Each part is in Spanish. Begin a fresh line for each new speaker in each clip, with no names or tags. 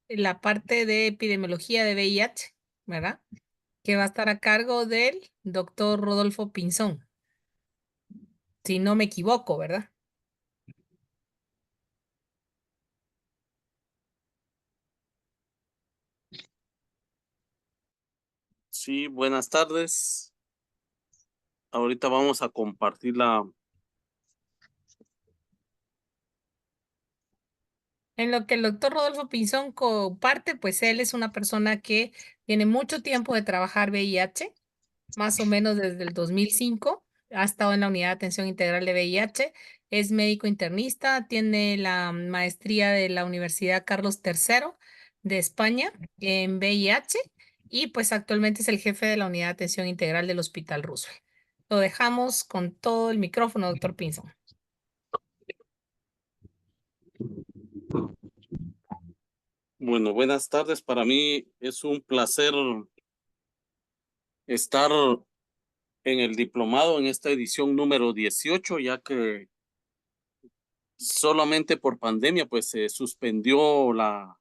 la parte de epidemiología de VIH, ¿verdad? Que va a estar a cargo del doctor Rodolfo Pinzón, si no me equivoco, ¿verdad?
Sí, buenas tardes. Ahorita vamos a compartir la...
En lo que el doctor Rodolfo Pinzón comparte, pues él es una persona que tiene mucho tiempo de trabajar VIH, más o menos desde el 2005. Ha estado en la Unidad de Atención Integral de VIH, es médico internista, tiene la maestría de la Universidad Carlos III de España en VIH y pues actualmente es el jefe de la Unidad de Atención Integral del Hospital Roosevelt. Lo dejamos con todo el micrófono, doctor Pinzón.
Bueno, buenas tardes. Para mí es un placer estar en el diplomado en esta edición número 18, ya que solamente por pandemia pues se suspendió la,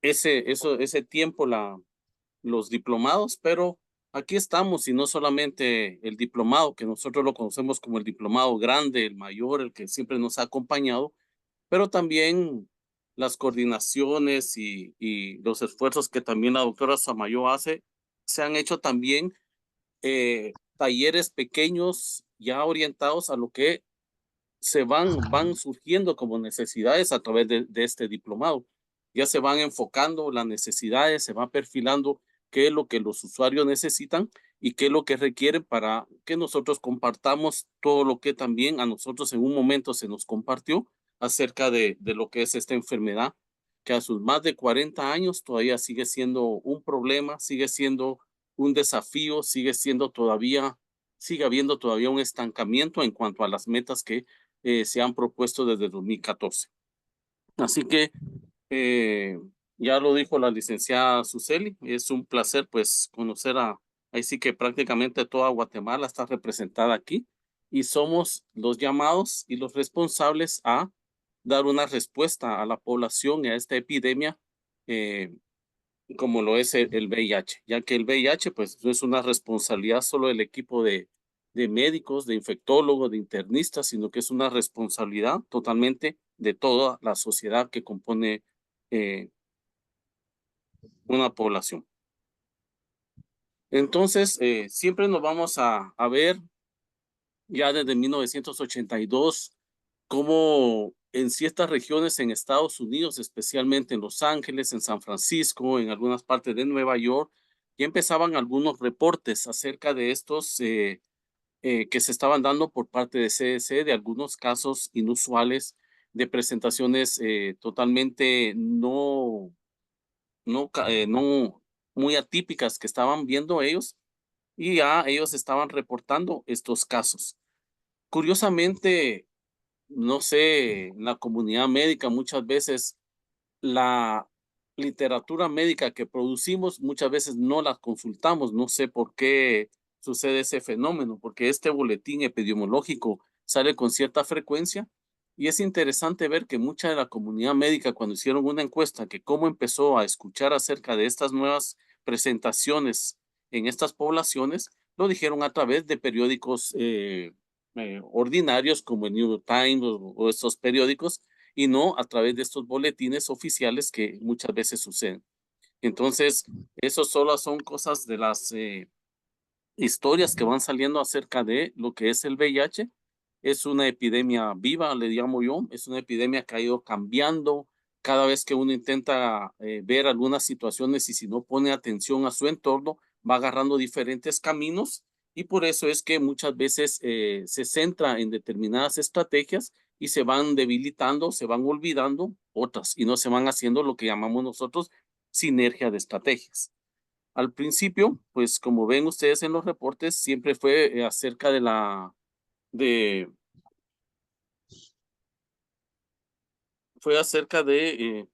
ese tiempo los diplomados, pero aquí estamos y no solamente el diplomado, que nosotros lo conocemos como el diplomado grande, el mayor, el que siempre nos ha acompañado, pero también las coordinaciones y los esfuerzos que también la doctora Samayo hace, se han hecho también talleres pequeños ya orientados a lo que van surgiendo como necesidades a través de este diplomado. Ya se van enfocando las necesidades, se va perfilando qué es lo que los usuarios necesitan y qué es lo que requieren para que nosotros compartamos todo lo que también a nosotros en un momento se nos compartió acerca de lo que es esta enfermedad, que a sus más de 40 años todavía sigue siendo un problema, sigue siendo un desafío, sigue habiendo todavía un estancamiento en cuanto a las metas que se han propuesto desde 2014. Así que ya lo dijo la licenciada Suseli, es un placer pues conocer ahí sí que prácticamente toda Guatemala está representada aquí y somos los llamados y los responsables a dar una respuesta a la población y a esta epidemia eh, como lo es el VIH, ya que el VIH pues no es una responsabilidad solo del equipo de médicos, de infectólogos, de internistas, sino que es una responsabilidad totalmente de toda la sociedad que compone eh, una población. Entonces, siempre nos vamos a ver ya desde 1982 cómo en ciertas regiones en Estados Unidos, especialmente en Los Ángeles, en San Francisco, en algunas partes de Nueva York, ya empezaban algunos reportes acerca de estos que se estaban dando por parte de CDC, de algunos casos inusuales de presentaciones totalmente no muy atípicas que estaban viendo ellos y ya ellos estaban reportando estos casos. Curiosamente, no sé, en la comunidad médica muchas veces la literatura médica que producimos muchas veces no la consultamos. No sé por qué sucede ese fenómeno, porque este boletín epidemiológico sale con cierta frecuencia y es interesante ver que mucha de la comunidad médica cuando hicieron una encuesta que cómo empezó a escuchar acerca de estas nuevas presentaciones en estas poblaciones, lo dijeron a través de periódicos ordinarios como el New York Times o estos periódicos y no a través de estos boletines oficiales que muchas veces suceden. Entonces, eso solo son cosas de las historias que van saliendo acerca de lo que es el VIH. Es una epidemia viva, le llamo yo, es una epidemia que ha ido cambiando cada vez que uno intenta ver algunas situaciones y si no pone atención a su entorno, va agarrando diferentes caminos y por eso es que muchas veces se centra en determinadas estrategias y se van debilitando, se van olvidando otras y no se van haciendo lo que llamamos nosotros sinergia de estrategias. Al principio, pues como ven ustedes en los reportes, siempre fue acerca de, fue acerca de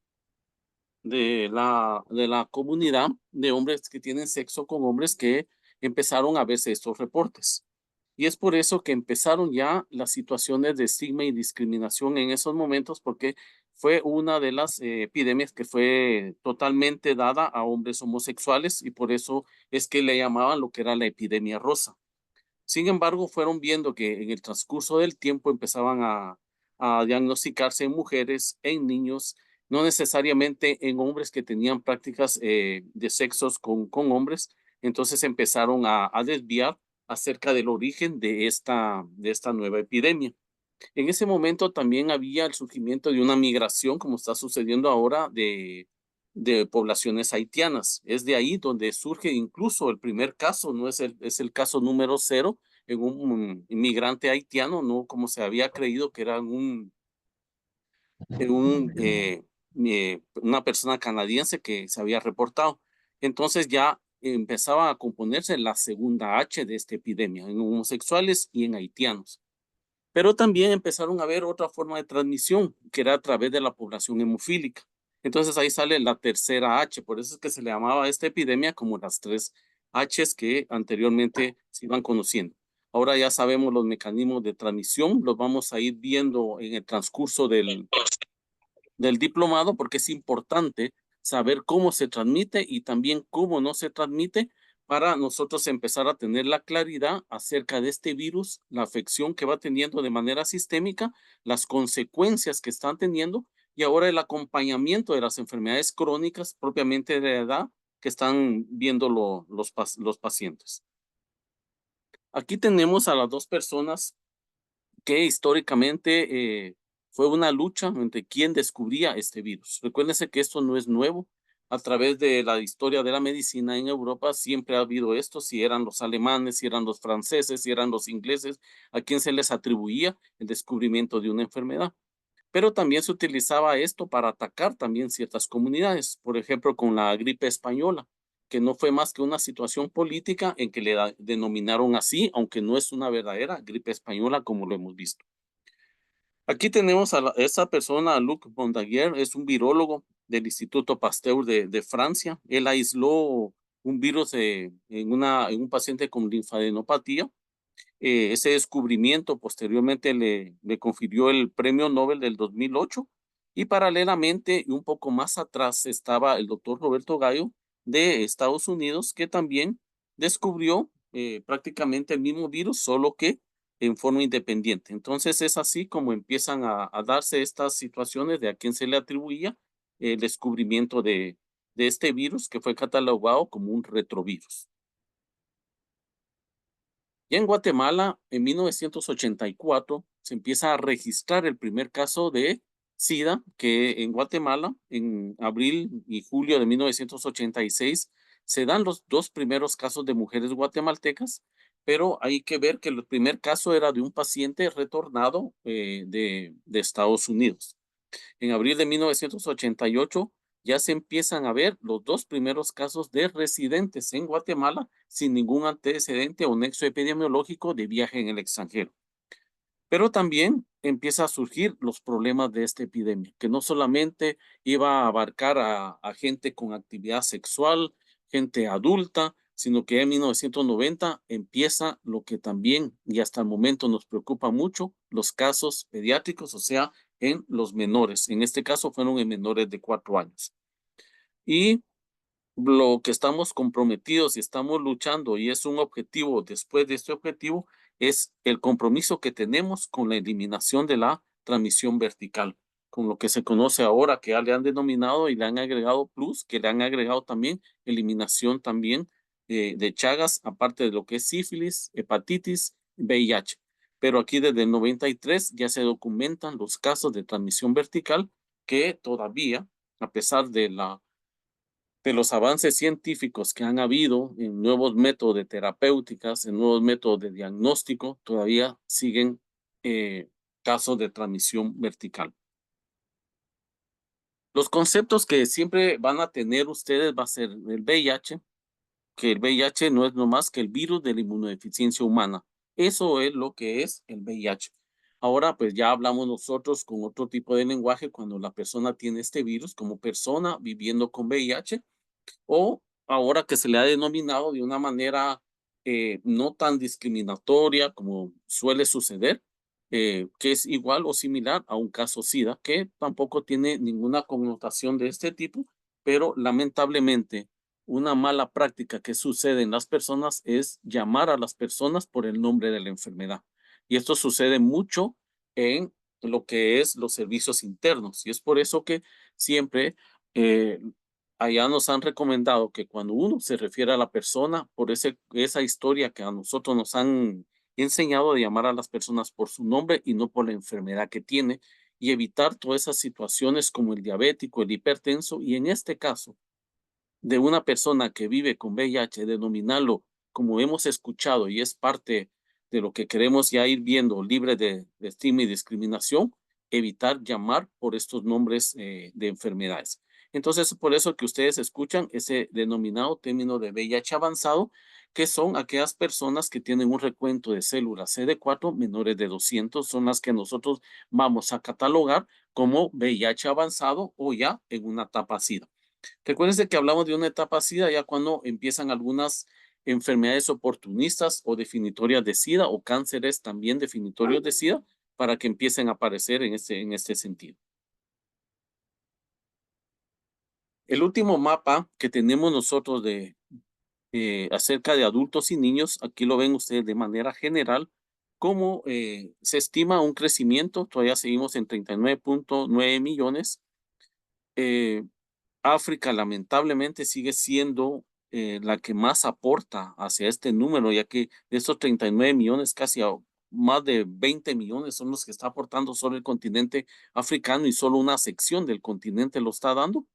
la comunidad de hombres que tienen sexo con hombres que empezaron a verse estos reportes. Y es por eso que empezaron ya las situaciones de estigma y discriminación en esos momentos, porque fue una de las epidemias que fue totalmente dada a hombres homosexuales y por eso es que le llamaban lo que era la epidemia rosa. Sin embargo, fueron viendo que en el transcurso del tiempo empezaban a diagnosticarse en mujeres, en niños, no necesariamente en hombres que tenían prácticas de sexos con hombres. Entonces empezaron a desviar acerca del origen de esta nueva epidemia. En ese momento también había el surgimiento de una migración, como está sucediendo ahora, de poblaciones haitianas. Es de ahí donde surge incluso el primer caso, no es es el caso número cero en un inmigrante haitiano, no como se había creído que era una persona canadiense que se había reportado. Entonces ya empezaba a componerse la segunda H de esta epidemia en homosexuales y en haitianos. Pero también empezaron a ver otra forma de transmisión, que era a través de la población hemofílica. Entonces ahí sale la tercera H, por eso es que se le llamaba a esta epidemia como las tres Hs que anteriormente se iban conociendo. Ahora ya sabemos los mecanismos de transmisión, los vamos a ir viendo en el transcurso del diplomado, porque es importante saber cómo se transmite y también cómo no se transmite para nosotros empezar a tener la claridad acerca de este virus, la afección que va teniendo de manera sistémica, las consecuencias que están teniendo y ahora el acompañamiento de las enfermedades crónicas propiamente de la edad que están viendo los pacientes. Aquí tenemos a las dos personas que históricamente fue una lucha entre quién descubría este virus. Recuérdense que esto no es nuevo. A través de la historia de la medicina en Europa siempre ha habido esto, si eran los alemanes, si eran los franceses, si eran los ingleses, a quien se les atribuía el descubrimiento de una enfermedad. Pero también se utilizaba esto para atacar también ciertas comunidades, por ejemplo, con la gripe española, que no fue más que una situación política en que denominaron así, aunque no es una verdadera gripe española como lo hemos visto. Aquí tenemos a esa persona, a Luc Montagnier, es un virólogo del Instituto Pasteur de Francia. Él aisló un virus en un paciente con linfadenopatía. Ese descubrimiento posteriormente le confirió el premio Nobel del 2008 y paralelamente y un poco más atrás estaba el doctor Roberto Gallo de Estados Unidos que también descubrió prácticamente el mismo virus, solo que en forma independiente. Entonces es así como empiezan a darse estas situaciones de a quién se le atribuía el descubrimiento de este virus que fue catalogado como un retrovirus. Ya en Guatemala, en 1984, se empieza a registrar el primer caso de SIDA, que en Guatemala, en abril y julio de 1986, se dan los dos primeros casos de mujeres guatemaltecas, pero hay que ver que el primer caso era de un paciente retornado de Estados Unidos. En abril de 1988 ya se empiezan a ver los dos primeros casos de residentes en Guatemala sin ningún antecedente o nexo epidemiológico de viaje en el extranjero. Pero también empieza a surgir los problemas de esta epidemia, que no solamente iba a abarcar a gente con actividad sexual, gente adulta, sino que en 1990 empieza lo que también y hasta el momento nos preocupa mucho, los casos pediátricos, o sea, en los menores. En este caso fueron en menores de 4 años. Y lo que estamos comprometidos y estamos luchando y es un objetivo después de este objetivo es el compromiso que tenemos con la eliminación de la transmisión vertical, con lo que se conoce ahora que ya le han denominado y le han agregado plus, que le han agregado también eliminación también de Chagas, aparte de lo que es sífilis, hepatitis, VIH. Pero aquí desde el 93 ya se documentan los casos de transmisión vertical que todavía, a pesar de los avances científicos que han habido en nuevos métodos de terapéuticas, en nuevos métodos de diagnóstico, todavía siguen casos de transmisión vertical. Los conceptos que siempre van a tener ustedes va a ser el VIH, que el VIH no es nomás que el virus de la inmunodeficiencia humana. Eso es lo que es el VIH. Ahora, pues ya hablamos nosotros con otro tipo de lenguaje cuando la persona tiene este virus como persona viviendo con VIH o ahora que se le ha denominado de una manera no tan discriminatoria como suele suceder, que es igual o similar a un caso SIDA, que tampoco tiene ninguna connotación de este tipo, pero lamentablemente una mala práctica que sucede en las personas es llamar a las personas por el nombre de la enfermedad. Y esto sucede mucho en lo que es los servicios internos. Y es por eso que siempre eh, allá nos han recomendado que cuando uno se refiere a la persona por esa historia que a nosotros nos han enseñado a llamar a las personas por su nombre y no por la enfermedad que tiene y evitar todas esas situaciones como el diabético, el hipertenso y en este caso de una persona que vive con VIH, denominarlo como hemos escuchado y es parte de lo que queremos ya ir viendo, libre de estigma y discriminación, evitar llamar por estos nombres de enfermedades. Entonces, por eso que ustedes escuchan ese denominado término de VIH avanzado, que son aquellas personas que tienen un recuento de células CD4 menores de 200, son las que nosotros vamos a catalogar como VIH avanzado o ya en una etapa SIDA. Recuérdense que hablamos de una etapa SIDA ya cuando empiezan algunas enfermedades oportunistas o definitorias de SIDA o cánceres también definitorios de SIDA para que empiecen a aparecer en este sentido. El último mapa que tenemos nosotros de acerca de adultos y niños, aquí lo ven ustedes de manera general, como se estima un crecimiento, todavía seguimos en 39.9 millones. Eh, África lamentablemente sigue siendo la que más aporta hacia este número, ya que de estos 39 millones, casi más de 20 millones son los que está aportando solo el continente africano y solo una sección del continente lo está dando.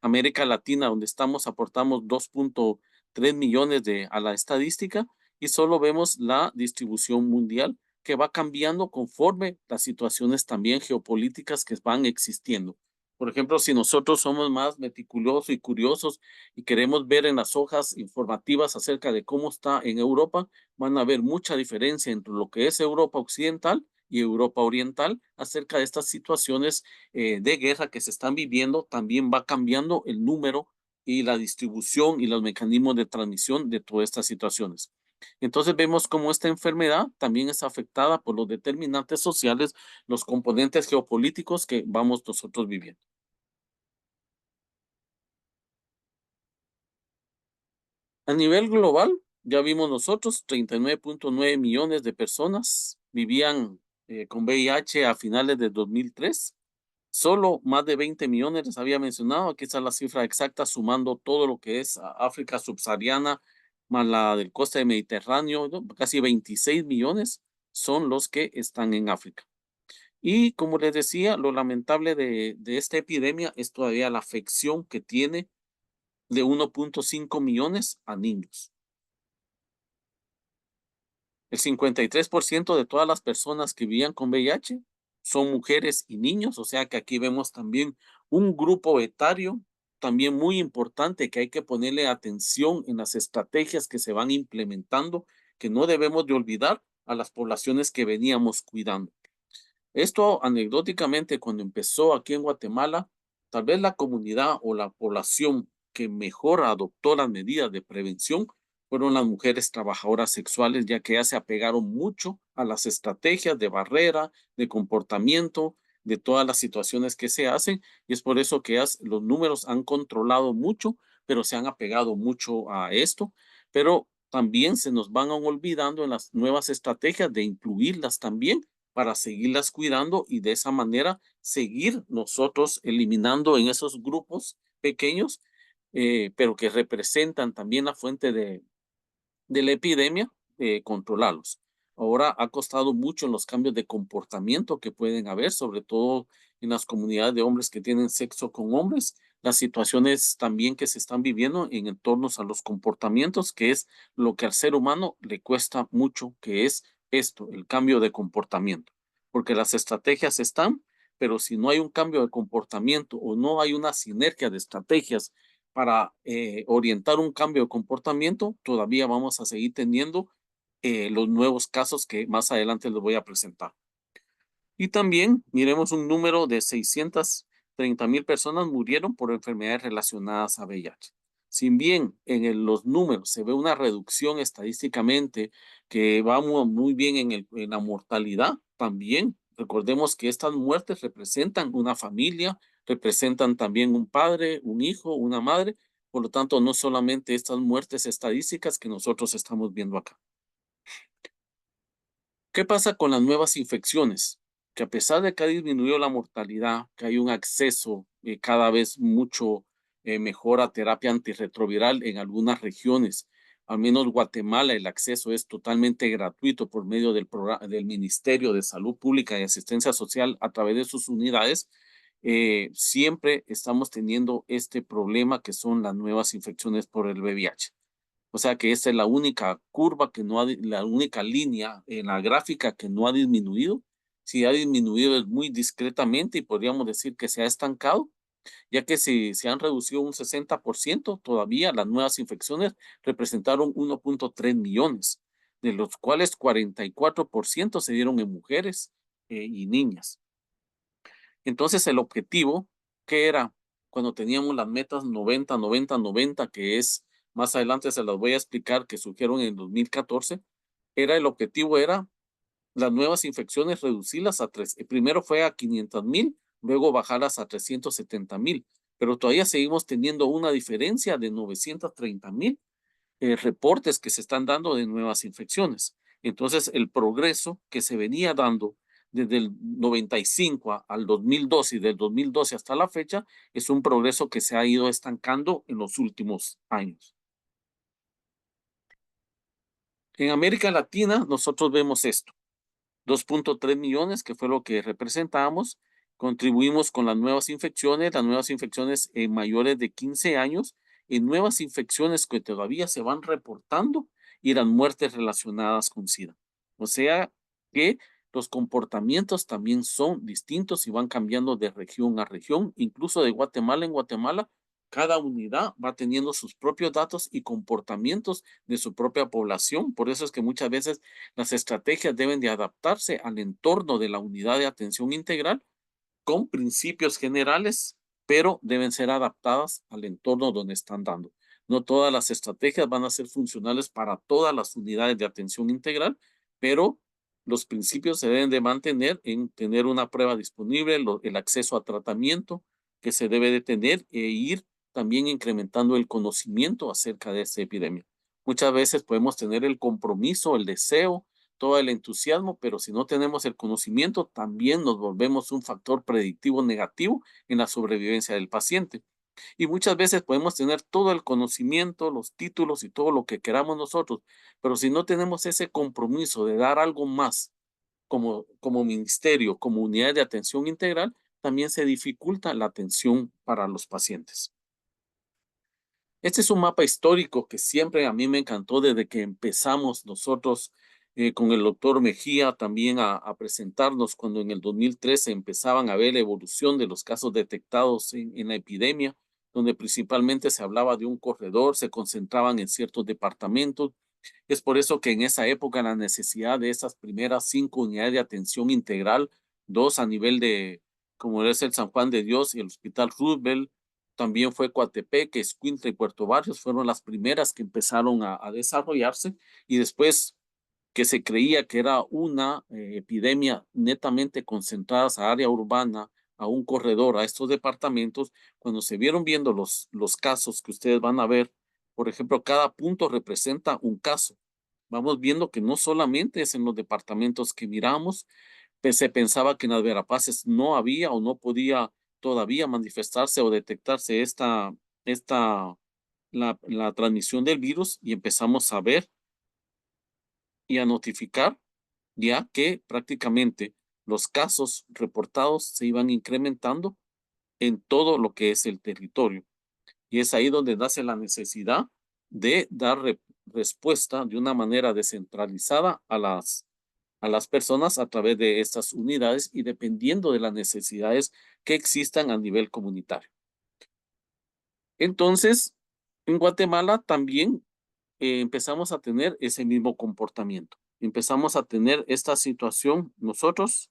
América Latina, donde estamos, aportamos 2.3 millones a la estadística y solo vemos la distribución mundial que va cambiando conforme las situaciones también geopolíticas que van existiendo. Por ejemplo, si nosotros somos más meticulosos y curiosos y queremos ver en las hojas informativas acerca de cómo está en Europa, van a ver mucha diferencia entre lo que es Europa Occidental y Europa Oriental acerca de estas situaciones de guerra que se están viviendo. También va cambiando el número y la distribución y los mecanismos de transmisión de todas estas situaciones. Entonces vemos cómo esta enfermedad también es afectada por los determinantes sociales, los componentes geopolíticos que vamos nosotros viviendo. A nivel global, ya vimos nosotros, 39.9 millones de personas vivían con VIH a finales de 2003. Solo más de 20 millones les había mencionado. Aquí está la cifra exacta, sumando todo lo que es África subsahariana, más la del costa del Mediterráneo, ¿no? Casi 26 millones son los que están en África. Y como les decía, lo lamentable de esta epidemia es todavía la afección que tiene de 1.5 millones a niños. El 53% de todas las personas que vivían con VIH son mujeres y niños, o sea que aquí vemos también un grupo etario también muy importante que hay que ponerle atención en las estrategias que se van implementando, que no debemos de olvidar a las poblaciones que veníamos cuidando. Esto anecdóticamente, cuando empezó aquí en Guatemala, tal vez la comunidad o la población que mejor adoptó las medidas de prevención fueron las mujeres trabajadoras sexuales, ya que ya se apegaron mucho a las estrategias de barrera, de comportamiento, de todas las situaciones que se hacen, y es por eso que los números han controlado mucho, pero se han apegado mucho a esto, pero también se nos van olvidando en las nuevas estrategias de incluirlas también para seguirlas cuidando y de esa manera seguir nosotros eliminando en esos grupos pequeños, pero que representan también la fuente de la epidemia, controlarlos. Ahora ha costado mucho en los cambios de comportamiento que pueden haber, sobre todo en las comunidades de hombres que tienen sexo con hombres, las situaciones también que se están viviendo en torno a los comportamientos, que es lo que al ser humano le cuesta mucho, que es esto, el cambio de comportamiento. Porque las estrategias están, pero si no hay un cambio de comportamiento o no hay una sinergia de estrategias para orientar un cambio de comportamiento, todavía vamos a seguir teniendo los nuevos casos que más adelante les voy a presentar. Y también miremos un número de 630,000 personas murieron por enfermedades relacionadas a VIH. Si bien los números se ve una reducción estadísticamente que vamos muy bien en la mortalidad, también recordemos que estas muertes representan una familia, representan también un padre, un hijo, una madre. Por lo tanto, no solamente estas muertes estadísticas que nosotros estamos viendo acá. ¿Qué pasa con las nuevas infecciones? Que a pesar de que ha disminuido la mortalidad, que hay un acceso cada vez mucho mejor a terapia antirretroviral en algunas regiones, al menos Guatemala, el acceso es totalmente gratuito por medio del Ministerio de Salud Pública y Asistencia Social a través de sus unidades. Siempre estamos teniendo este problema que son las nuevas infecciones por el VIH. O sea que esta es la única curva que no ha, la única línea en la gráfica que no ha disminuido. Si ha disminuido es muy discretamente y podríamos decir que se ha estancado, ya que si se han reducido un 60%, todavía las nuevas infecciones representaron 1.3 millones, de los cuales 44% se dieron en mujeres y niñas. Entonces el objetivo, ¿qué era? Cuando teníamos las metas 90, 90, 90, que es, más adelante se las voy a explicar, que surgieron en 2014, el objetivo era las nuevas infecciones reducirlas a tres. Primero fue a 500,000, luego bajarlas a 370,000, pero todavía seguimos teniendo una diferencia de 930,000 reportes que se están dando de nuevas infecciones. Entonces, el progreso que se venía dando desde el 95 al 2012 y del 2012 hasta la fecha es un progreso que se ha ido estancando en los últimos años. En América Latina, nosotros vemos esto. 2.3 millones, que fue lo que representábamos. Contribuimos con las nuevas infecciones en mayores de 15 años, y nuevas infecciones que todavía se van reportando y las muertes relacionadas con SIDA. O sea que los comportamientos también son distintos y van cambiando de región a región, incluso de Guatemala en Guatemala. Cada unidad va teniendo sus propios datos y comportamientos de su propia población. Por eso es que muchas veces las estrategias deben de adaptarse al entorno de la unidad de atención integral con principios generales, pero deben ser adaptadas al entorno donde están dando. No todas las estrategias van a ser funcionales para todas las unidades de atención integral, pero los principios se deben de mantener en tener una prueba disponible, el acceso a tratamiento que se debe de tener e ir también incrementando el conocimiento acerca de esta epidemia. Muchas veces podemos tener el compromiso, el deseo, todo el entusiasmo, pero si no tenemos el conocimiento, también nos volvemos un factor predictivo negativo en la sobrevivencia del paciente. Y muchas veces podemos tener todo el conocimiento, los títulos y todo lo que queramos nosotros, pero si no tenemos ese compromiso de dar algo más como ministerio, como unidad de atención integral, también se dificulta la atención para los pacientes. Este es un mapa histórico que siempre a mí me encantó desde que empezamos nosotros con el doctor Mejía también a presentarnos cuando en el 2013 empezaban a ver la evolución de los casos detectados en la epidemia, donde principalmente se hablaba de un corredor, se concentraban en ciertos departamentos. Es por eso que en esa época la necesidad de esas primeras 5 unidades de atención integral, 2 a nivel de, como es el San Juan de Dios y el Hospital Roosevelt, también fue Coatepeque, Escuintla y Puerto Barrios, fueron las primeras que empezaron a desarrollarse, y después que se creía que era una epidemia netamente concentrada a área urbana, a un corredor, a estos departamentos. Cuando se vieron viendo los casos que ustedes van a ver, por ejemplo, cada punto representa un caso. Vamos viendo que no solamente es en los departamentos que miramos, se pensaba que en las Verapaces no había o no podía todavía manifestarse o detectarse la transmisión del virus, y empezamos a ver y a notificar ya que prácticamente los casos reportados se iban incrementando en todo lo que es el territorio. Y es ahí donde nace la necesidad de dar respuesta de una manera descentralizada a las personas a través de estas unidades y dependiendo de las necesidades que existan a nivel comunitario. Entonces, en Guatemala también empezamos a tener ese mismo comportamiento. Empezamos a tener esta situación nosotros,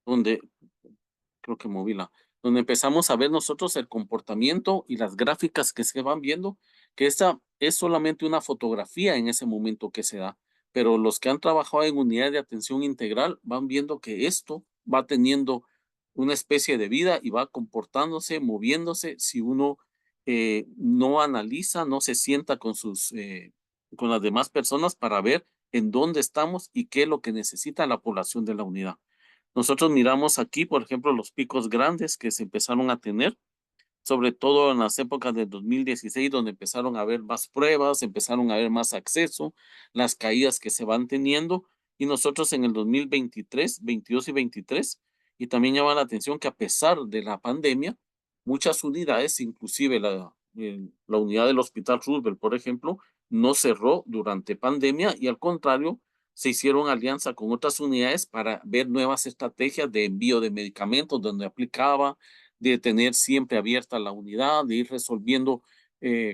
donde creo que moví donde empezamos a ver nosotros el comportamiento y las gráficas que se van viendo, que esta es solamente una fotografía en ese momento que se da, pero los que han trabajado en unidades de atención integral van viendo que esto va teniendo una especie de vida y va comportándose, moviéndose si uno no analiza, no se sienta con con las demás personas para ver en dónde estamos y qué es lo que necesita la población de la unidad. Nosotros miramos aquí, por ejemplo, los picos grandes que se empezaron a tener, sobre todo en las épocas del 2016, donde empezaron a haber más pruebas, empezaron a haber más acceso, las caídas que se van teniendo, y nosotros en el 2023, 22 y 23, y también llama la atención que a pesar de la pandemia, muchas unidades, inclusive la unidad del Hospital Roosevelt, por ejemplo, no cerró durante pandemia y al contrario, se hicieron alianza con otras unidades para ver nuevas estrategias de envío de medicamentos donde aplicaba, de tener siempre abierta la unidad, de ir resolviendo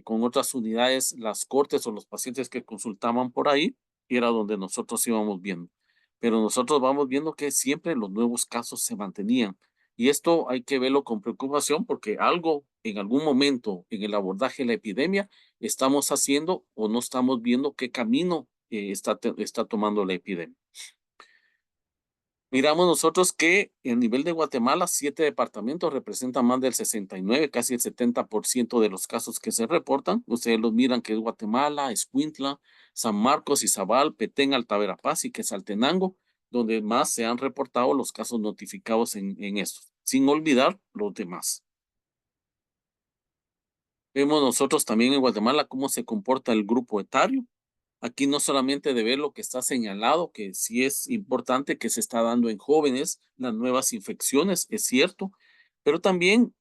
con otras unidades las cortes o los pacientes que consultaban por ahí, y era donde nosotros íbamos viendo. Pero nosotros vamos viendo que siempre los nuevos casos se mantenían. Y esto hay que verlo con preocupación porque algo en algún momento en el abordaje de la epidemia estamos haciendo o no estamos viendo qué camino está tomando la epidemia. Miramos nosotros que a nivel de Guatemala, 7 departamentos representan más del 69, casi el 70% de los casos que se reportan. Ustedes los miran que es Guatemala, Escuintla, San Marcos, Izabal, Petén, Alta Verapaz y Quetzaltenango, donde más se han reportado los casos notificados en estos, sin olvidar los demás. Vemos nosotros también en Guatemala cómo se comporta el grupo etario. Aquí no solamente de ver lo que está señalado, que sí es importante que se está dando en jóvenes, las nuevas infecciones, es cierto, pero también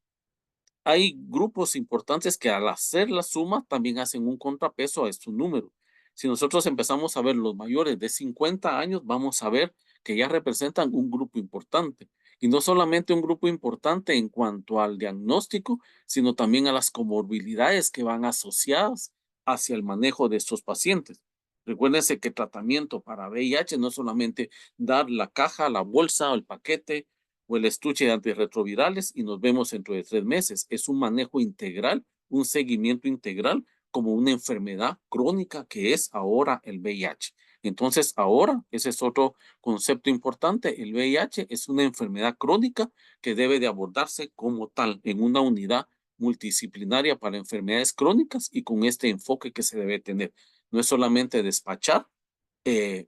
hay grupos importantes que al hacer la suma también hacen un contrapeso a estos números. Si nosotros empezamos a ver los mayores de 50 años, vamos a ver que ya representan un grupo importante. Y no solamente un grupo importante en cuanto al diagnóstico, sino también a las comorbilidades que van asociadas hacia el manejo de estos pacientes. Recuérdense que tratamiento para VIH no es solamente dar la caja, la bolsa o el paquete o el estuche de antirretrovirales y nos vemos dentro de 3 meses. Es un manejo integral, un seguimiento integral como una enfermedad crónica que es ahora el VIH. Entonces, ahora, ese es otro concepto importante, el VIH es una enfermedad crónica que debe de abordarse como tal en una unidad multidisciplinaria para enfermedades crónicas y con este enfoque que se debe tener. No es solamente despachar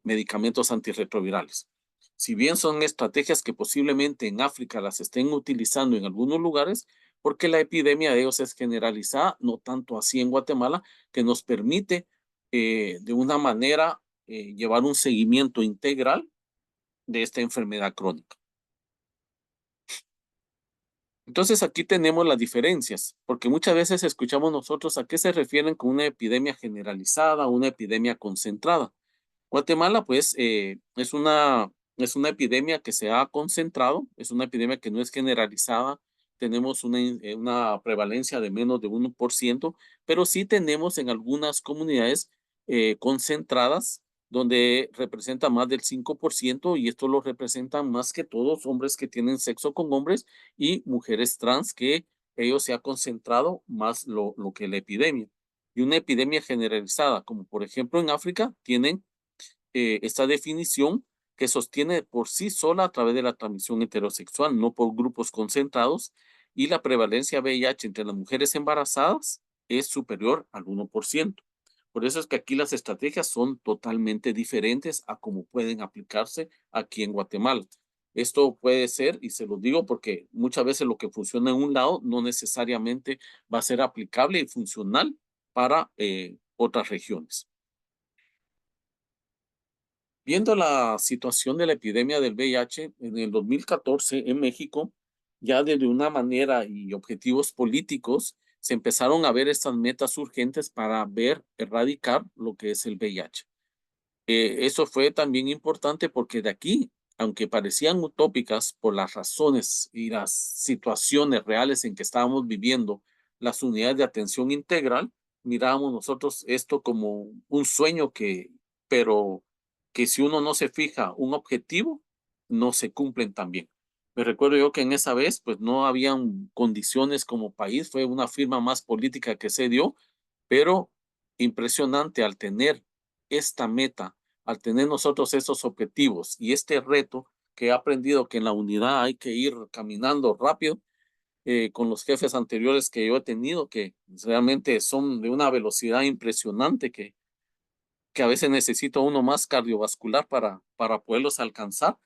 medicamentos antirretrovirales. Si bien son estrategias que posiblemente en África las estén utilizando en algunos lugares, porque la epidemia de ellos es generalizada, no tanto así en Guatemala, que nos permite de una manera llevar un seguimiento integral de esta enfermedad crónica. Entonces aquí tenemos las diferencias, porque muchas veces escuchamos nosotros a qué se refieren con una epidemia generalizada, una epidemia concentrada. Guatemala, pues, es una epidemia que se ha concentrado, es una epidemia que no es generalizada, tenemos una prevalencia de menos de 1%, pero sí tenemos en algunas comunidades concentradas donde representa más del 5% y esto lo representan más que todos hombres que tienen sexo con hombres y mujeres trans que ellos se ha concentrado más lo que la epidemia. Y una epidemia generalizada, como por ejemplo en África, tienen esta definición que sostiene por sí sola a través de la transmisión heterosexual, no por grupos concentrados, y la prevalencia VIH entre las mujeres embarazadas es superior al 1%. Por eso es que aquí las estrategias son totalmente diferentes a cómo pueden aplicarse aquí en Guatemala. Esto puede ser, y se lo digo porque muchas veces lo que funciona en un lado no necesariamente va a ser aplicable y funcional para otras regiones. Viendo la situación de la epidemia del VIH en el 2014 en México, ya desde una manera y objetivos políticos, se empezaron a ver estas metas urgentes para ver erradicar lo que es el VIH. Eso fue también importante porque de aquí, aunque parecían utópicas por las razones y las situaciones reales en que estábamos viviendo las unidades de atención integral, mirábamos nosotros esto como un sueño pero que si uno no se fija un objetivo, no se cumplen también. Me recuerdo yo que en esa vez, pues no habían condiciones como país, fue una firma más política que se dio, pero impresionante al tener esta meta al tener nosotros esos objetivos y este reto que he aprendido que en la unidad hay que ir caminando rápido, con los jefes anteriores que yo he tenido, que realmente son de una velocidad impresionante que a veces necesita uno más cardiovascular para poderlos alcanzar,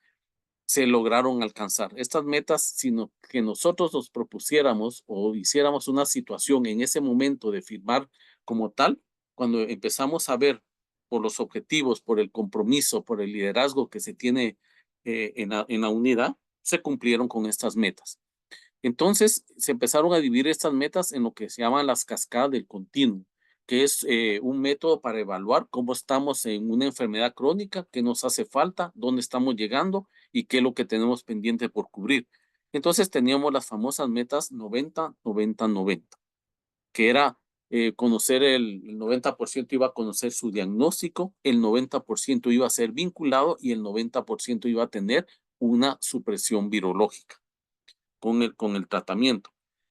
se lograron alcanzar. Estas metas, sino que nosotros nos propusiéramos o hiciéramos una situación en ese momento de firmar como tal, cuando empezamos a ver por los objetivos, por el compromiso, por el liderazgo que se tiene en la unidad, se cumplieron con estas metas. Entonces se empezaron a dividir estas metas en lo que se llaman las cascadas del continuo, que es un método para evaluar cómo estamos en una enfermedad crónica, qué nos hace falta, dónde estamos llegando y qué es lo que tenemos pendiente por cubrir. Entonces teníamos las famosas metas 90-90-90, que era conocer el 90% iba a conocer su diagnóstico, el 90% iba a ser vinculado y el 90% iba a tener una supresión virológica con el tratamiento.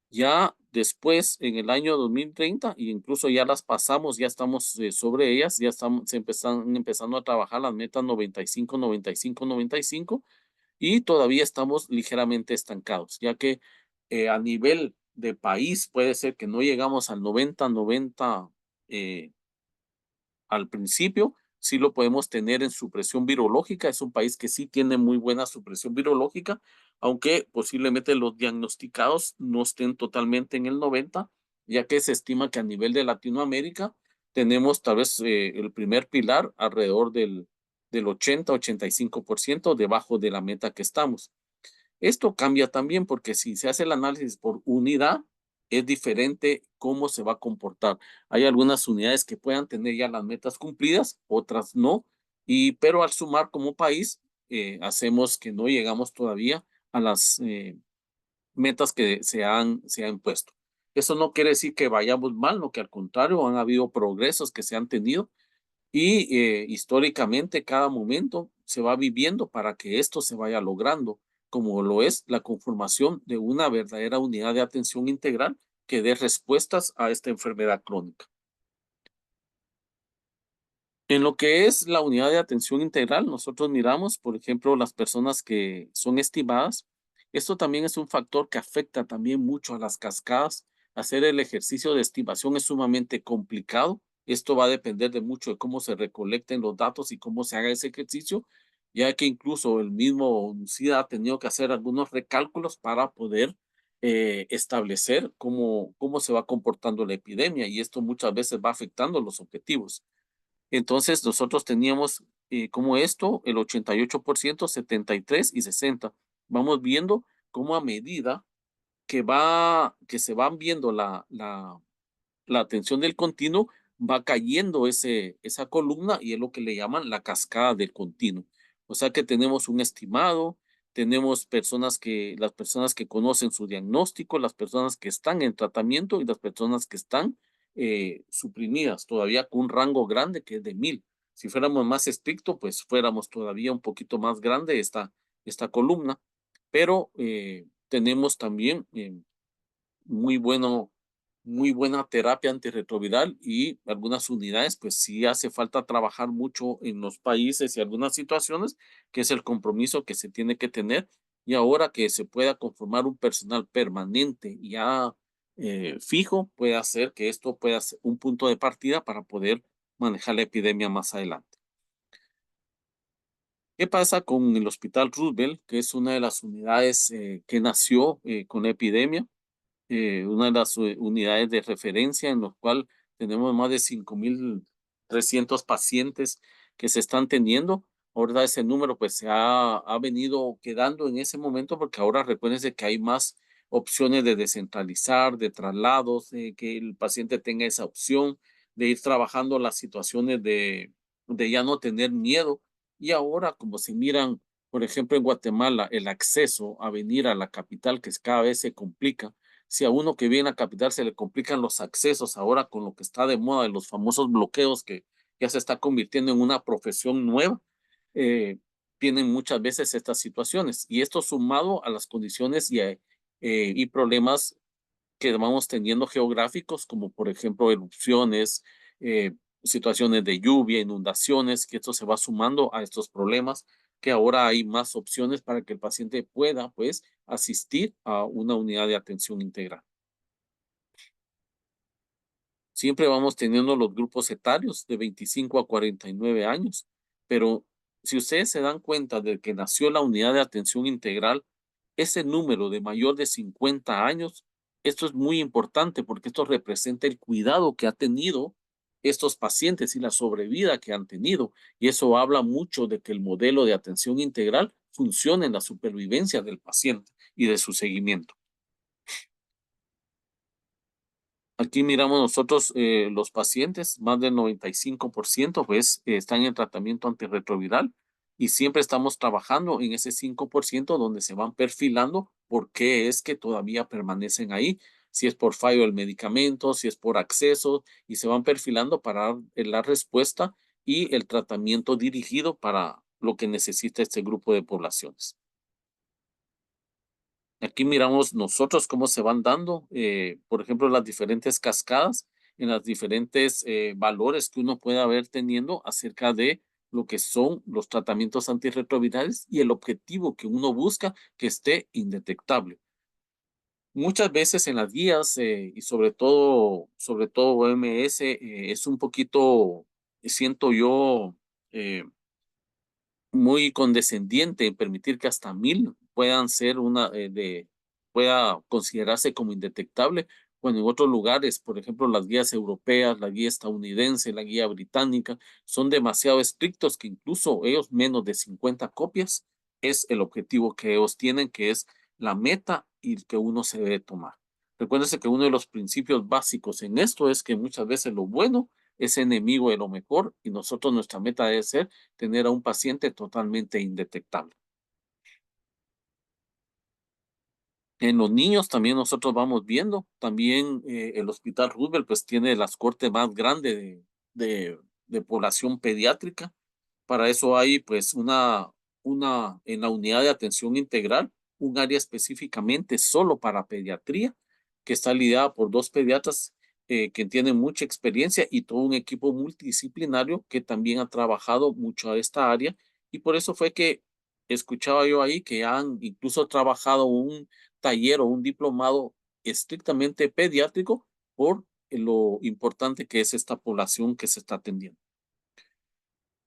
Ya después, en el año 2030, e incluso ya las pasamos, ya estamos sobre ellas, ya estamos empezando a trabajar las metas 95-95-95 y todavía estamos ligeramente estancados, ya que a nivel de país puede ser que no llegamos al 90-90 al principio, sí lo podemos tener en supresión virológica. Es un país que sí tiene muy buena supresión virológica, aunque posiblemente los diagnosticados no estén totalmente en el 90, ya que se estima que a nivel de Latinoamérica tenemos tal vez el primer pilar alrededor del 80-85% debajo de la meta que estamos. Esto cambia también porque si se hace el análisis por unidad, es diferente cómo se va a comportar. Hay algunas unidades que puedan tener ya las metas cumplidas, otras no, pero al sumar como país, hacemos que no llegamos todavía a las metas que se han puesto. Eso no quiere decir que vayamos mal, lo que al contrario, han habido progresos que se han tenido y históricamente cada momento se va viviendo para que esto se vaya logrando, como lo es la conformación de una verdadera unidad de atención integral que dé respuestas a esta enfermedad crónica. En lo que es la unidad de atención integral, nosotros miramos, por ejemplo, las personas que son estimadas. Esto también es un factor que afecta también mucho a las cascadas. Hacer el ejercicio de estimación es sumamente complicado. Esto va a depender de mucho de cómo se recolecten los datos y cómo se haga ese ejercicio, ya que incluso el mismo SIDA ha tenido que hacer algunos recálculos para poder establecer cómo se va comportando la epidemia y esto muchas veces va afectando los objetivos. Entonces nosotros teníamos como esto, el 88%, 73 y 60. Vamos viendo cómo a medida que se van viendo la atención del continuo, va cayendo esa columna y es lo que le llaman la cascada del continuo. O sea que tenemos un estimado, tenemos las personas que conocen su diagnóstico, las personas que están en tratamiento y las personas que están suprimidas, todavía con un rango grande que es de 1000. Si fuéramos más estricto, pues fuéramos todavía un poquito más grande esta columna, pero tenemos también muy bueno, muy buena terapia antirretroviral y algunas unidades, pues sí hace falta trabajar mucho en los países y algunas situaciones, que es el compromiso que se tiene que tener y ahora que se pueda conformar un personal permanente y ya fijo, puede hacer que esto pueda ser un punto de partida para poder manejar la epidemia más adelante. ¿Qué pasa con el Hospital Roosevelt, que es una de las unidades que nació con la epidemia? Una de las unidades de referencia en los cual tenemos más de 5.300 pacientes que se están teniendo. Ahora ese número pues ha venido quedando en ese momento porque ahora recuérdense que hay más opciones de descentralizar, de traslados, de que el paciente tenga esa opción de ir trabajando las situaciones de ya no tener miedo. Y ahora como se miran, por ejemplo, en Guatemala, el acceso a venir a la capital que cada vez se complica, si a uno que viene a capital se le complican los accesos ahora con lo que está de moda de los famosos bloqueos que ya se está convirtiendo en una profesión nueva, tienen muchas veces estas situaciones. Y esto sumado a las condiciones y problemas que vamos teniendo geográficos, como por ejemplo erupciones, situaciones de lluvia, inundaciones, que esto se va sumando a estos problemas, que ahora hay más opciones para que el paciente pueda, pues, asistir a una unidad de atención integral. Siempre vamos teniendo los grupos etarios de 25 a 49 años, pero si ustedes se dan cuenta de que nació la unidad de atención integral, ese número de mayor de 50 años, esto es muy importante porque esto representa el cuidado que ha tenido estos pacientes y la sobrevida que han tenido. Y eso habla mucho de que el modelo de atención integral funciona en la supervivencia del paciente y de su seguimiento. Aquí miramos nosotros los pacientes, más del 95% pues están en tratamiento antirretroviral y siempre estamos trabajando en ese 5% donde se van perfilando por qué es que todavía permanecen ahí, si es por fallo del medicamento, si es por acceso y se van perfilando para dar la respuesta y el tratamiento dirigido para lo que necesita este grupo de poblaciones. Aquí miramos nosotros cómo se van dando, por ejemplo, las diferentes cascadas en las diferentes valores que uno puede haber teniendo acerca de lo que son los tratamientos antirretrovirales y el objetivo que uno busca que esté indetectable. Muchas veces en las guías y sobre todo OMS es un poquito, siento yo, eh, muy condescendiente en permitir que hasta 1000 puedan ser pueda considerarse como indetectable, cuando en otros lugares, por ejemplo, las guías europeas, la guía estadounidense, la guía británica, son demasiado estrictos que incluso ellos menos de 50 copias es el objetivo que ellos tienen, que es la meta y que uno se debe tomar. Recuérdense que uno de los principios básicos en esto es que muchas veces lo bueno es enemigo de lo mejor y nosotros nuestra meta debe ser tener a un paciente totalmente indetectable. En los niños también nosotros vamos viendo, también el Hospital Roosevelt pues tiene las cortes más grandes de población pediátrica. Para eso hay pues en la unidad de atención integral, un área específicamente solo para pediatría, que está liderada por dos pediatras que tienen mucha experiencia y todo un equipo multidisciplinario que también ha trabajado mucho a esta área. Y por eso fue que escuchaba yo ahí que han incluso trabajado un taller o un diplomado estrictamente pediátrico por lo importante que es esta población que se está atendiendo.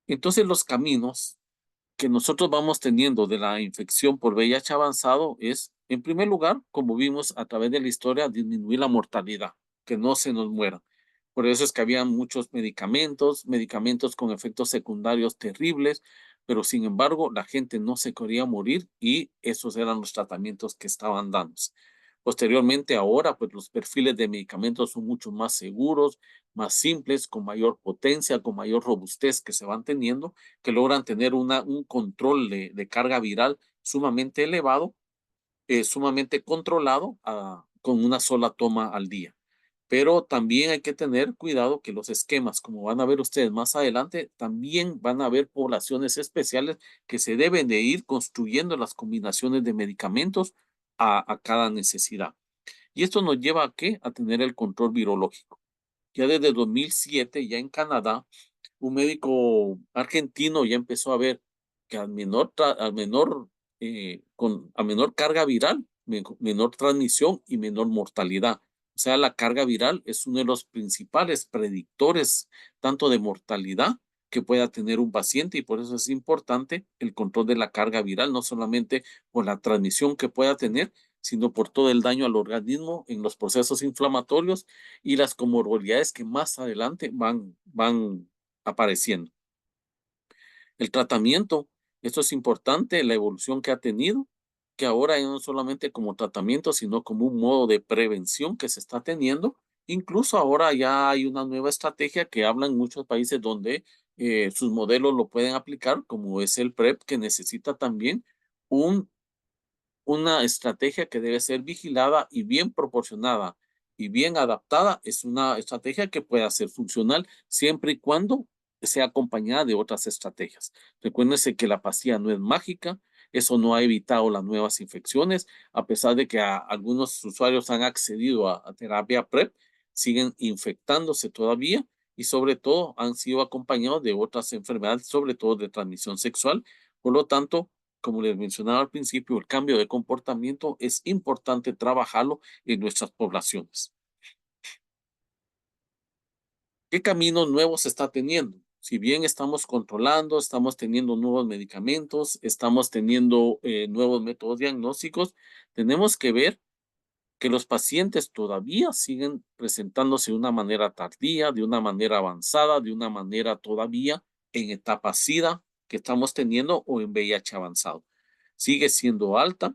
Entonces los caminos que nosotros vamos teniendo de la infección por VIH avanzado es, en primer lugar, como vimos a través de la historia, disminuir la mortalidad, que no se nos muera. Por eso es que había muchos medicamentos con efectos secundarios terribles, pero sin embargo la gente no se quería morir y esos eran los tratamientos que estaban dándose. Posteriormente, ahora, pues los perfiles de medicamentos son mucho más seguros, más simples, con mayor potencia, con mayor robustez que se van teniendo, que logran tener un control de carga viral sumamente elevado, sumamente controlado con una sola toma al día. Pero también hay que tener cuidado que los esquemas, como van a ver ustedes más adelante, también van a haber poblaciones especiales que se deben de ir construyendo las combinaciones de medicamentos a cada necesidad. Y esto nos lleva a qué? A tener el control virológico. Ya desde 2007, ya en Canadá, un médico argentino ya empezó a ver que a menor carga viral, menor transmisión y menor mortalidad. O sea, la carga viral es uno de los principales predictores tanto de mortalidad que pueda tener un paciente y por eso es importante el control de la carga viral, no solamente por la transmisión que pueda tener, sino por todo el daño al organismo en los procesos inflamatorios y las comorbilidades que más adelante van apareciendo. El tratamiento, esto es importante, la evolución que ha tenido, que ahora ya no solamente como tratamiento, sino como un modo de prevención que se está teniendo. Incluso ahora ya hay una nueva estrategia que habla en muchos países donde sus modelos lo pueden aplicar, como es el PrEP, que necesita también un una estrategia que debe ser vigilada y bien proporcionada y bien adaptada. Es una estrategia que pueda ser funcional siempre y cuando sea acompañada de otras estrategias. Recuérdense que la pastilla no es mágica, eso no ha evitado las nuevas infecciones, a pesar de que algunos usuarios han accedido a terapia PrEP, siguen infectándose todavía y sobre todo han sido acompañados de otras enfermedades, sobre todo de transmisión sexual. Por lo tanto, como les mencionaba al principio, el cambio de comportamiento es importante trabajarlo en nuestras poblaciones. ¿Qué caminos nuevos se está teniendo? Si bien estamos controlando, estamos teniendo nuevos medicamentos, estamos teniendo nuevos métodos diagnósticos, tenemos que ver que los pacientes todavía siguen presentándose de una manera tardía, de una manera avanzada, de una manera todavía en etapa SIDA que estamos teniendo o en VIH avanzado. Sigue siendo alta.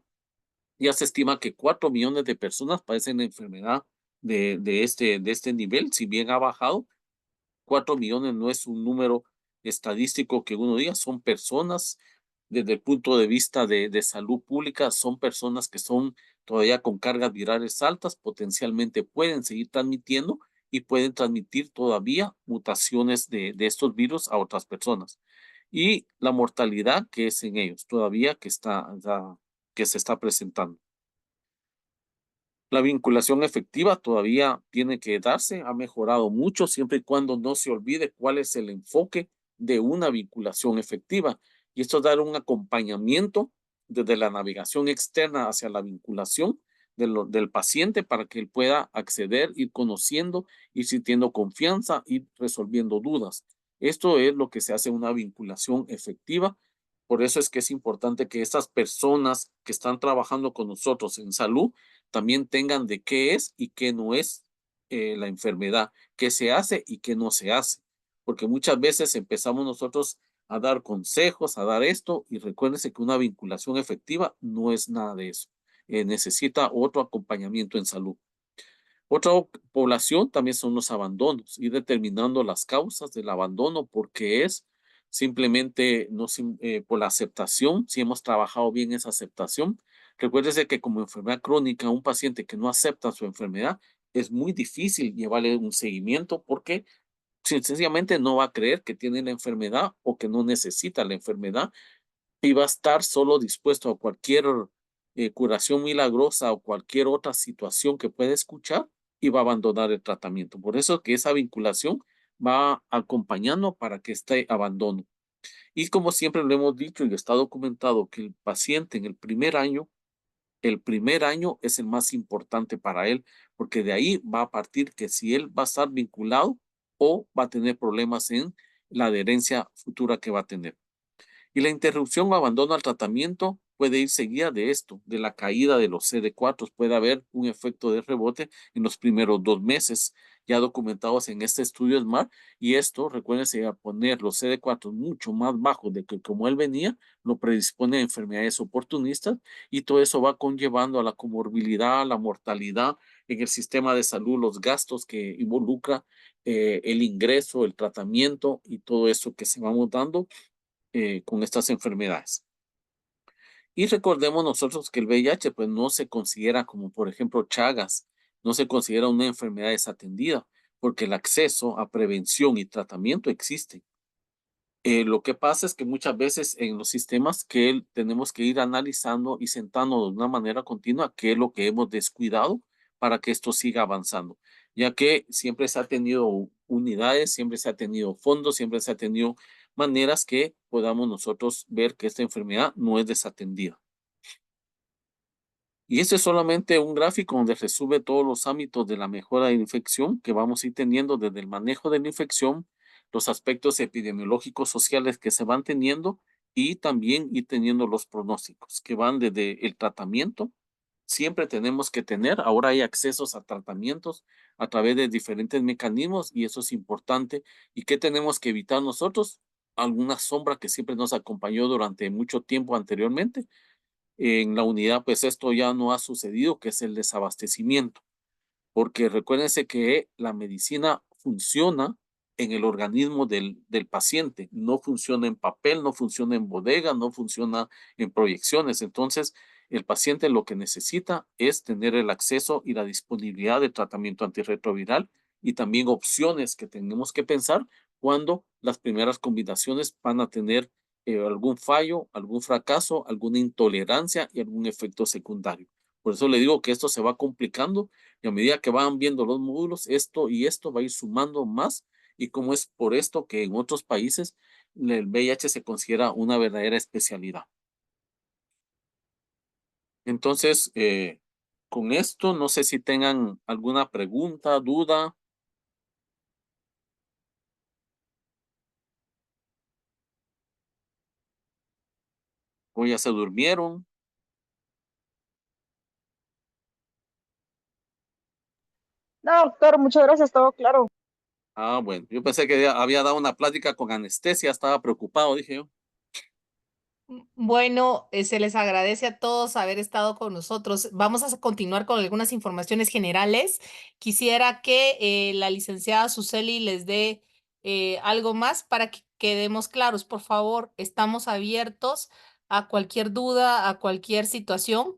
Ya se estima que 4 millones de personas padecen la enfermedad de este nivel. Si bien ha bajado, 4 millones no es un número estadístico que uno diga, son personas desde el punto de vista de salud pública, son personas que son todavía con cargas virales altas, potencialmente pueden seguir transmitiendo y pueden transmitir todavía mutaciones de estos virus a otras personas. Y la mortalidad que es en ellos, todavía que se está presentando. La vinculación efectiva todavía tiene que darse, ha mejorado mucho siempre y cuando no se olvide cuál es el enfoque de una vinculación efectiva. Y esto es dar un acompañamiento desde la navegación externa hacia la vinculación del paciente para que él pueda acceder, ir conociendo, ir sintiendo confianza, ir resolviendo dudas. Esto es lo que se hace una vinculación efectiva. Por eso es que es importante que estas personas que están trabajando con nosotros en salud también tengan de qué es y qué no es la enfermedad, qué se hace y qué no se hace. Porque muchas veces empezamos nosotros a dar consejos, a dar esto, y recuérdense que una vinculación efectiva no es nada de eso. Necesita otro acompañamiento en salud. Otra población también son los abandonos, y determinando las causas del abandono, porque es simplemente no, por la aceptación, si hemos trabajado bien esa aceptación. Recuérdese que como enfermedad crónica, un paciente que no acepta su enfermedad, es muy difícil llevarle un seguimiento porque sencillamente no va a creer que tiene la enfermedad o que no necesita la enfermedad y va a estar solo dispuesto a cualquier curación milagrosa o cualquier otra situación que pueda escuchar y va a abandonar el tratamiento. Por eso que esa vinculación va acompañando para que este abandono. Y como siempre lo hemos dicho y está documentado que el paciente en el primer año es el más importante para él, porque de ahí va a partir que si él va a estar vinculado o va a tener problemas en la adherencia futura que va a tener. Y la interrupción o abandono al tratamiento puede ir seguida de esto, de la caída de los CD4. Puede haber un efecto de rebote en los primeros 2 meses, ya documentados en este estudio SMART. Y esto, recuérdense, a poner los CD4 mucho más bajos de que como él venía, lo predispone a enfermedades oportunistas y todo eso va conllevando a la comorbilidad, la mortalidad en el sistema de salud, los gastos que involucra el ingreso, el tratamiento y todo eso que se vamos dando con estas enfermedades. Y recordemos nosotros que el VIH pues no se considera como por ejemplo Chagas, no se considera una enfermedad desatendida porque el acceso a prevención y tratamiento existe. Lo que pasa es que muchas veces en los sistemas que tenemos que ir analizando y sentando de una manera continua qué es lo que hemos descuidado para que esto siga avanzando, ya que siempre se ha tenido unidades, siempre se ha tenido fondos, siempre se ha tenido maneras que podamos nosotros ver que esta enfermedad no es desatendida. Y este es solamente un gráfico donde resume todos los ámbitos de la mejora de la infección que vamos a ir teniendo desde el manejo de la infección, los aspectos epidemiológicos sociales que se van teniendo y también ir teniendo los pronósticos que van desde el tratamiento. Siempre tenemos que tener, ahora hay accesos a tratamientos a través de diferentes mecanismos y eso es importante. ¿Y qué tenemos que evitar nosotros? Alguna sombra que siempre nos acompañó durante mucho tiempo anteriormente en la unidad, pues esto ya no ha sucedido, que es el desabastecimiento, porque recuérdense que la medicina funciona en el organismo del paciente, no funciona en papel, no funciona en bodega, no funciona en proyecciones. Entonces, el paciente lo que necesita es tener el acceso y la disponibilidad de tratamiento antirretroviral y también opciones que tenemos que pensar cuando las primeras combinaciones van a tener algún fallo, algún fracaso, alguna intolerancia y algún efecto secundario. Por eso le digo que esto se va complicando y a medida que van viendo los módulos, esto y esto va a ir sumando más y cómo es por esto que en otros países el VIH se considera una verdadera especialidad. Entonces, con esto, no sé si tengan alguna pregunta, duda. O ya se durmieron.
No, doctor, muchas gracias, todo claro.
Ah, bueno, yo pensé que había dado una plática con anestesia, estaba preocupado, dije yo.
Bueno, se les agradece a todos haber estado con nosotros. Vamos a continuar con algunas informaciones generales. Quisiera que la licenciada Suseli les dé algo más para que quedemos claros. Por favor, estamos abiertos a cualquier duda, a cualquier situación.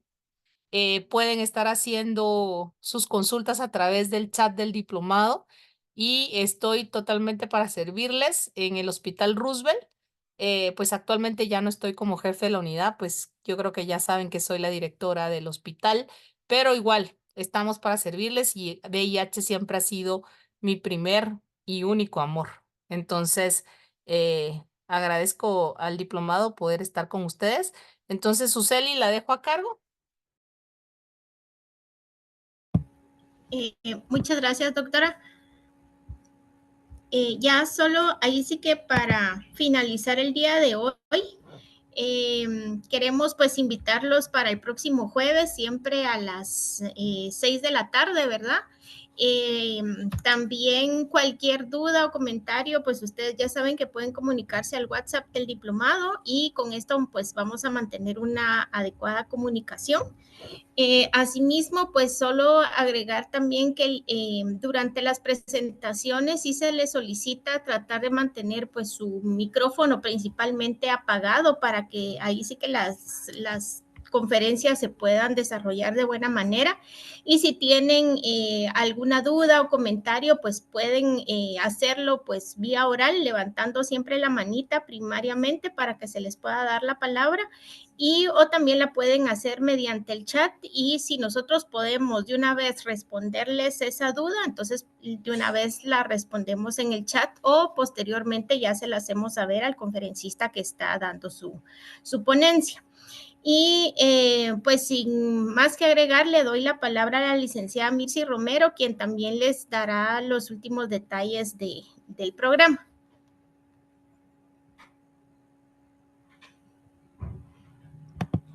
Pueden estar haciendo sus consultas a través del chat del diplomado y estoy totalmente para servirles en el Hospital Roosevelt. Pues actualmente ya no estoy como jefe de la unidad, pues yo creo que ya saben que soy la directora del hospital, pero igual estamos para servirles y VIH siempre ha sido mi primer y único amor. Entonces, agradezco al diplomado poder estar con ustedes. Entonces, Suseli, la dejo a cargo.
Muchas gracias, doctora. Ya solo ahí sí que para finalizar el día de hoy, queremos pues invitarlos para el próximo jueves, siempre a las 6 de la tarde, ¿verdad? También cualquier duda o comentario, pues ustedes ya saben que pueden comunicarse al WhatsApp del diplomado y con esto pues vamos a mantener una adecuada comunicación. Asimismo, pues solo agregar también que durante las presentaciones sí se les solicita tratar de mantener pues su micrófono principalmente apagado para que ahí sí que las conferencias se puedan desarrollar de buena manera y si tienen alguna duda o comentario pues pueden hacerlo pues vía oral levantando siempre la manita primariamente para que se les pueda dar la palabra y o también la pueden hacer mediante el chat y si nosotros podemos de una vez responderles esa duda, entonces de una vez la respondemos en el chat o posteriormente ya se la hacemos saber al conferencista que está dando su ponencia. Y pues sin más que agregar, le doy la palabra a la licenciada Mirci Romero, quien también les dará los últimos detalles del programa.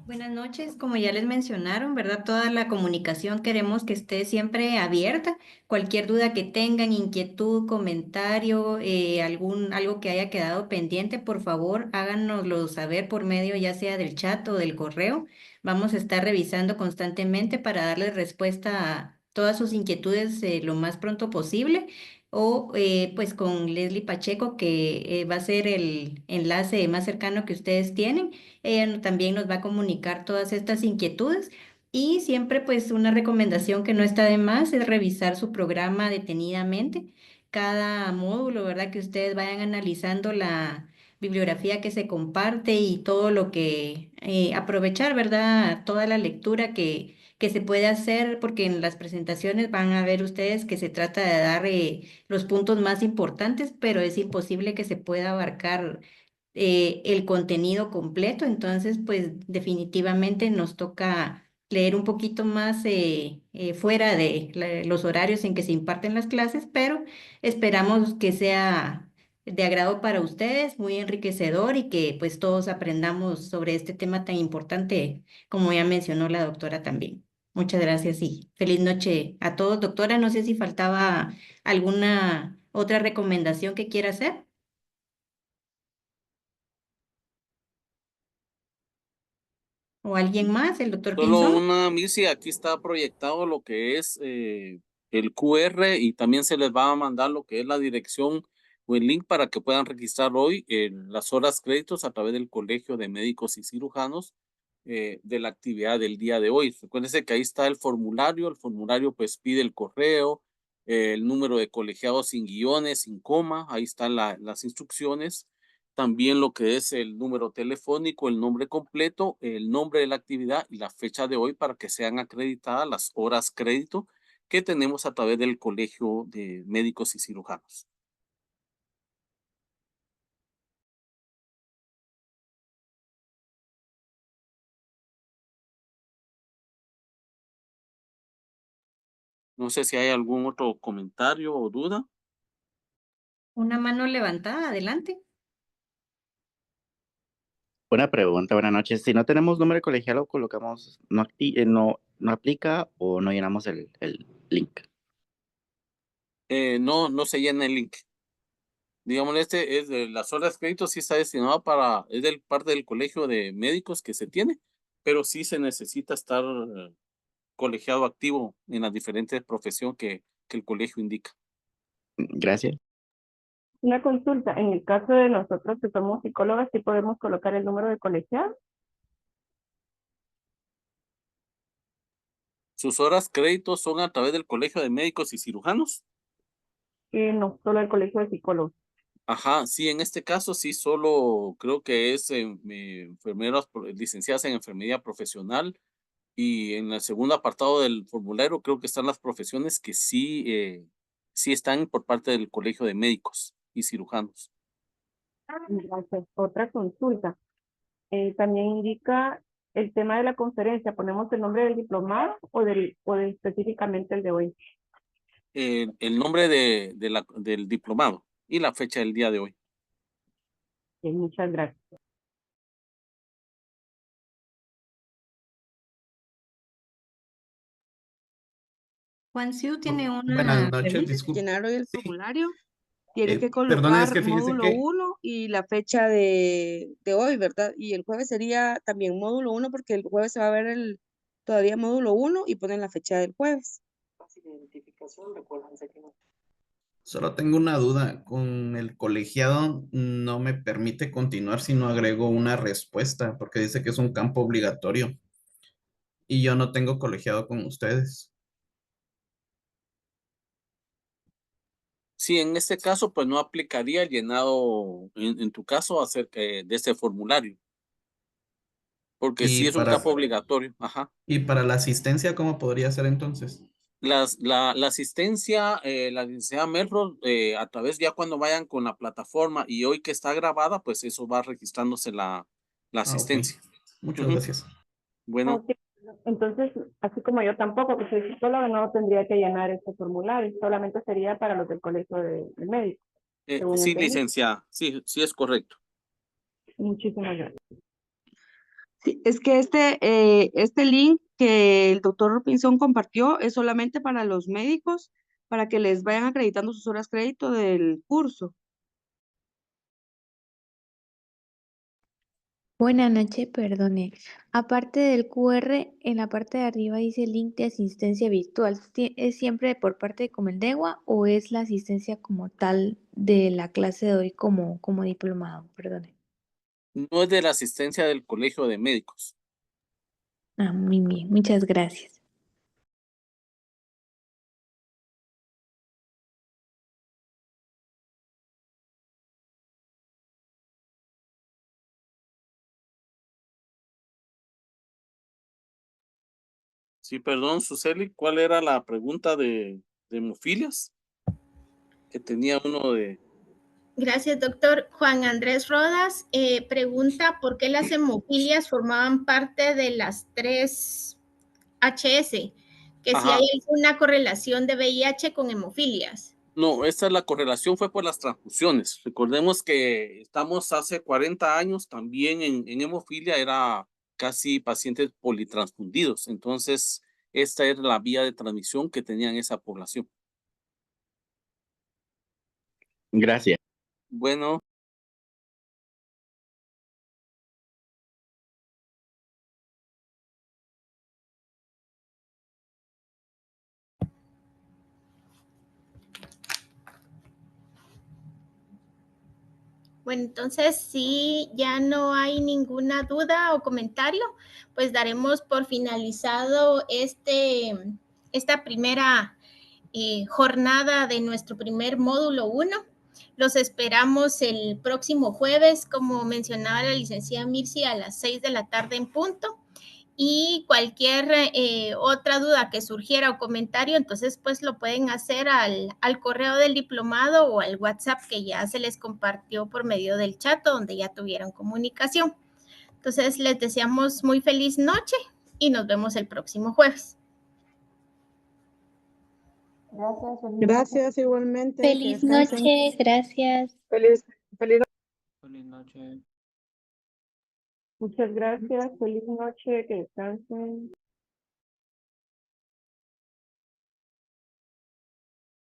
Buenas noches, como ya les mencionaron, ¿verdad? Toda la comunicación queremos que esté siempre abierta. Cualquier duda que tengan, inquietud, comentario, algo que haya quedado pendiente, por favor, háganoslo saber por medio ya sea del chat o del correo. Vamos a estar revisando constantemente para darles respuesta a todas sus inquietudes lo más pronto posible. O pues con Leslie Pacheco, que va a ser el enlace más cercano que ustedes tienen. Ella también nos va a comunicar todas estas inquietudes y siempre pues una recomendación que no está de más es revisar su programa detenidamente. Cada módulo, ¿verdad? Que ustedes vayan analizando la bibliografía que se comparte y todo lo que aprovechar, ¿verdad? Toda la lectura que se puede hacer, porque en las presentaciones van a ver ustedes que se trata de dar los puntos más importantes, pero es imposible que se pueda abarcar el contenido completo, entonces pues definitivamente nos toca leer un poquito más fuera de los horarios en que se imparten las clases, pero esperamos que sea de agrado para ustedes, muy enriquecedor y que pues todos aprendamos sobre este tema tan importante como ya mencionó la doctora también. Muchas gracias y feliz noche a todos. Doctora, no sé si faltaba alguna otra recomendación que quiera hacer. ¿O alguien más? ¿El doctor
Solo
Pinzón?
una, Missy, aquí está proyectado lo que es el QR y también se les va a mandar lo que es la dirección o el link para que puedan registrar hoy las horas créditos a través del Colegio de Médicos y Cirujanos de la actividad del día de hoy. Recuérdense que ahí está el formulario pues pide el correo, el número de colegiados sin guiones, sin coma, ahí están las instrucciones. También lo que es el número telefónico, el nombre completo, el nombre de la actividad y la fecha de hoy para que sean acreditadas las horas crédito que tenemos a través del Colegio de Médicos y Cirujanos. No sé si hay algún otro comentario o duda.
Una mano levantada, adelante.
Buena pregunta, buenas noches. Si no tenemos nombre de colegial, lo colocamos, no aplica o no llenamos el link.
No se llena el link. Digamos, este es de las horas de crédito, sí está destinado es del parte del colegio de médicos que se tiene, pero sí se necesita estar colegiado activo en las diferentes profesiones que el colegio indica.
Gracias.
Una consulta, en el caso de nosotros que somos psicólogas, ¿sí podemos colocar el número de colegiado?
Sus horas crédito son a través del colegio de médicos y cirujanos.
No, solo el colegio de psicólogos.
Ajá, sí, en este caso sí, solo creo que es enfermeras licenciadas en enfermería profesional, y en el segundo apartado del formulario creo que están las profesiones que sí están por parte del colegio de médicos y cirujanos.
Gracias. Otra consulta. También indica el tema de la conferencia. ¿Ponemos el nombre del diplomado o específicamente el de hoy?
El nombre del diplomado y la fecha del día de hoy.
Bien, muchas gracias.
Juan Siu tiene una
Buenas noches,
pregunta.
disculpe.
Llenar hoy el
Sí,
formulario, tiene que
perdone, es
colocar
que fíjese
módulo
que
1 y la fecha de hoy, ¿verdad? Y el jueves sería también módulo 1 porque el jueves se va a ver todavía módulo 1 y ponen la fecha del jueves.
solo tengo una duda. Con el colegiado no me permite continuar si no agrego una respuesta, porque dice que es un campo obligatorio y yo no tengo colegiado con ustedes.
Sí, en este caso, pues no aplicaría el llenado, en tu caso, acerca de este formulario, porque
Y
sí es un
para,
campo obligatorio. Ajá.
y para la asistencia, ¿cómo podría ser entonces?
La asistencia, la licenciada Melrose, a través ya cuando vayan con la plataforma y hoy que está grabada, pues eso va registrándose la
Ah, ok.
asistencia.
Muchas
Ujú.
gracias.
Bueno,
Ok. Entonces, así como yo tampoco, que soy psicóloga, no tendría que llenar este formulario. Solamente sería para los del colegio de médicos, según
sí,
entendí.
licenciada, sí es correcto.
Muchísimas gracias.
Sí, es que este link que el doctor Pinzón compartió es solamente para los médicos, para que les vayan acreditando sus horas crédito del curso.
Buenas noches, perdone. Aparte del QR, en la parte de arriba dice link de asistencia virtual. ¿Es siempre por parte de Comendegua o es la asistencia como tal de la clase de hoy como diplomado? Perdone.
No es de la asistencia del colegio de médicos.
Ah, muy bien, muchas gracias.
Sí, perdón, Suseli, ¿cuál era la pregunta de hemofilias? Que tenía uno de...
Gracias, doctor. Juan Andrés Rodas pregunta por qué las hemofilias formaban parte de las 3 HS, que si hay
Ajá,
alguna correlación de VIH con hemofilias.
no, esta es la correlación, fue por las transfusiones. Recordemos que estamos hace 40 años también en hemofilia, era casi pacientes politransfundidos. Entonces, esta era la vía de transmisión que tenían esa población.
Gracias.
Bueno,
Bueno, entonces si ya no hay ninguna duda o comentario, pues daremos por finalizado esta primera jornada de nuestro primer módulo 1. Los esperamos el próximo jueves, como mencionaba la licenciada Mirci, a las 6 de la tarde en punto. Y cualquier otra duda que surgiera o comentario, entonces pues lo pueden hacer al correo del diplomado o al WhatsApp que ya se les compartió por medio del chat donde ya tuvieron comunicación. Entonces les deseamos muy feliz noche y nos vemos el próximo jueves.
Gracias igualmente. que
Feliz
descansen.
noche, gracias.
Feliz
Feliz noche.
Muchas gracias. Feliz noche. Que descansen.